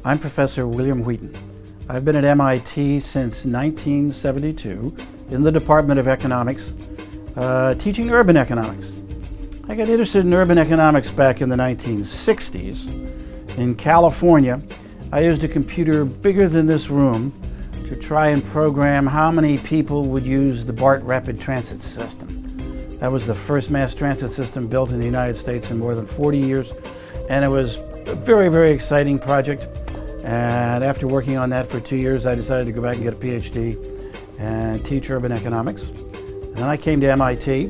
I'm Professor William Wheaton. I've been at MIT since 1972 in the Department of Economics, teaching urban economics. I got interested in urban economics back in the 1960s. In California, I used a computer bigger than this room to try and program how many people would use the BART rapid transit system. That was the first mass transit system built in the United States in more than 40 years, and it was a very, very exciting project. And after working on that for 2 years, I decided to go back and get a PhD and teach urban economics. And then I came to MIT,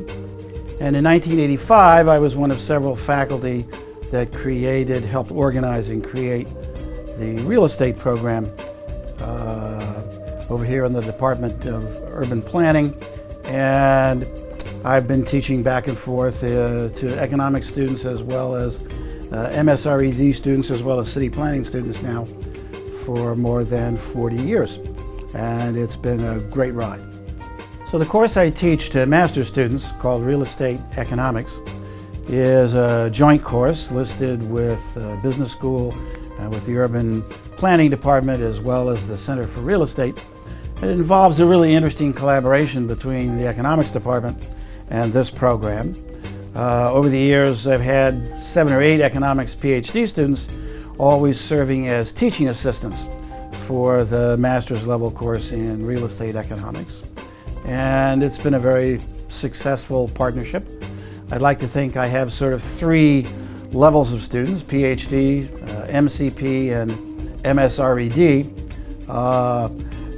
and in 1985, I was one of several faculty that helped organize and create the real estate program over here in the Department of Urban Planning. And I've been teaching back and forth to economics students as well as MSRED students as well as city planning students now for more than 40 years. And it's been a great ride. So the course I teach to master's students, called Real Estate Economics, is a joint course listed with business school, with the Urban Planning Department as well as the Center for Real Estate. It involves a really interesting collaboration between the Economics Department and this program. Over the years, I've had 7 or 8 economics PhD students, always serving as teaching assistants for the master's level course in real estate economics. And it's been a very successful partnership. I'd like to think I have sort of 3 levels of students: PhD, MCP, and MSRED.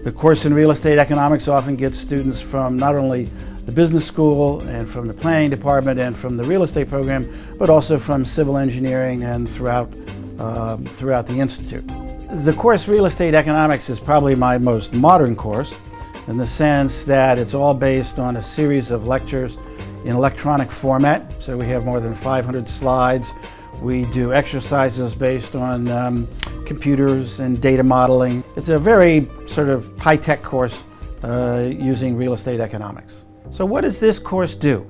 The course in real estate economics often gets students from not only the business school and from the planning department and from the real estate program, but also from civil engineering and throughout the institute. The course Real Estate Economics is probably my most modern course in the sense that it's all based on a series of lectures in electronic format. So we have more than 500 slides. We do exercises based on computers and data modeling. It's a very sort of high-tech course using real estate economics. So what does this course do?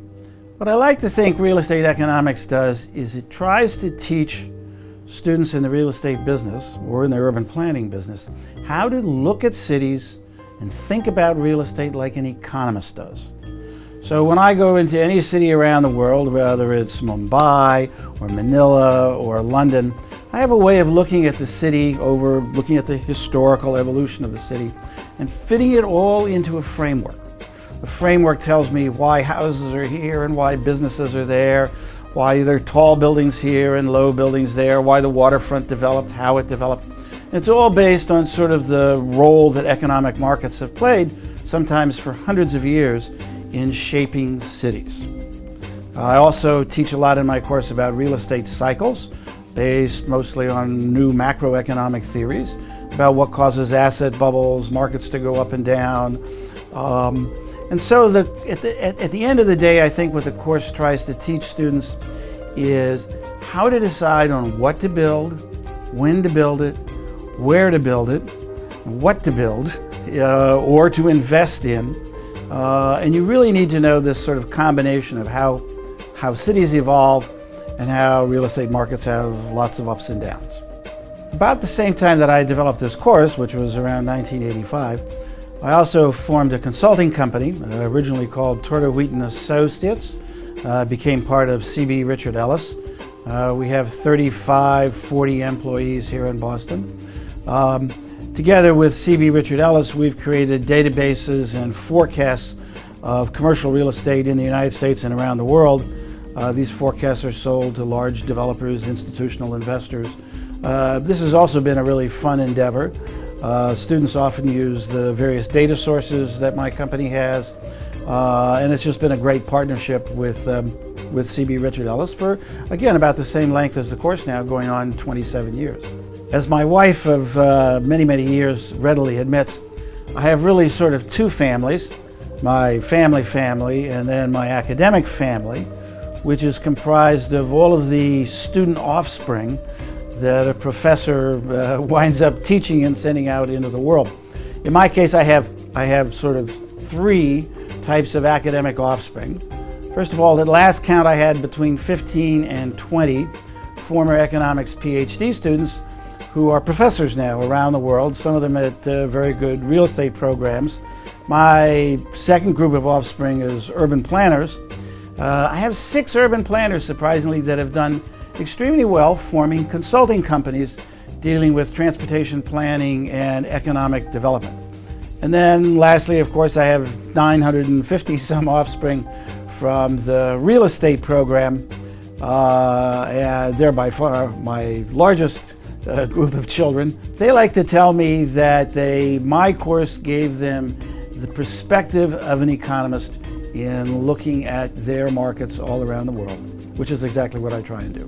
What I like to think real estate economics does is it tries to teach students in the real estate business or in the urban planning business how to look at cities and think about real estate like an economist does. So when I go into any city around the world, whether it's Mumbai or Manila or London, I have a way of looking at the city, looking at the historical evolution of the city and fitting it all into a framework. The framework tells me why houses are here and why businesses are there, why there are tall buildings here and low buildings there, why the waterfront developed, how it developed. It's all based on sort of the role that economic markets have played, sometimes for hundreds of years, in shaping cities. I also teach a lot in my course about real estate cycles, based mostly on new macroeconomic theories about what causes asset bubbles, markets to go up and down. And so at the end of the day, I think what the course tries to teach students is how to decide on what to build, when to build it, where to build it, what to build, or to invest in. And you really need to know this sort of combination of how cities evolve and how real estate markets have lots of ups and downs. About the same time that I developed this course, which was around 1985, I also formed a consulting company, originally called Wheaton Associates, became part of CB Richard Ellis. We have 40 employees here in Boston. Together with CB Richard Ellis, we've created databases and forecasts of commercial real estate in the United States and around the world. These forecasts are sold to large developers, institutional investors. This has also been a really fun endeavor. Students often use the various data sources that my company has, and it's just been a great partnership with CB Richard Ellis for, again, about the same length as the course now, going on 27 years. As my wife of many, many years readily admits, I have really sort of 2 families, my family and then my academic family, which is comprised of all of the student offspring that a professor winds up teaching and sending out into the world. In my case, I have sort of 3 types of academic offspring. First of all, at last count, I had between 15 and 20 former economics PhD students who are professors now around the world, some of them at very good real estate programs. My second group of offspring is urban planners. I have 6 urban planners, surprisingly, that have done extremely well forming consulting companies dealing with transportation planning and economic development. And then lastly, of course, I have 950 some offspring from the real estate program. And they're by far my largest group of children. They like to tell me that my course gave them the perspective of an economist in looking at their markets all around the world, which is exactly what I try and do.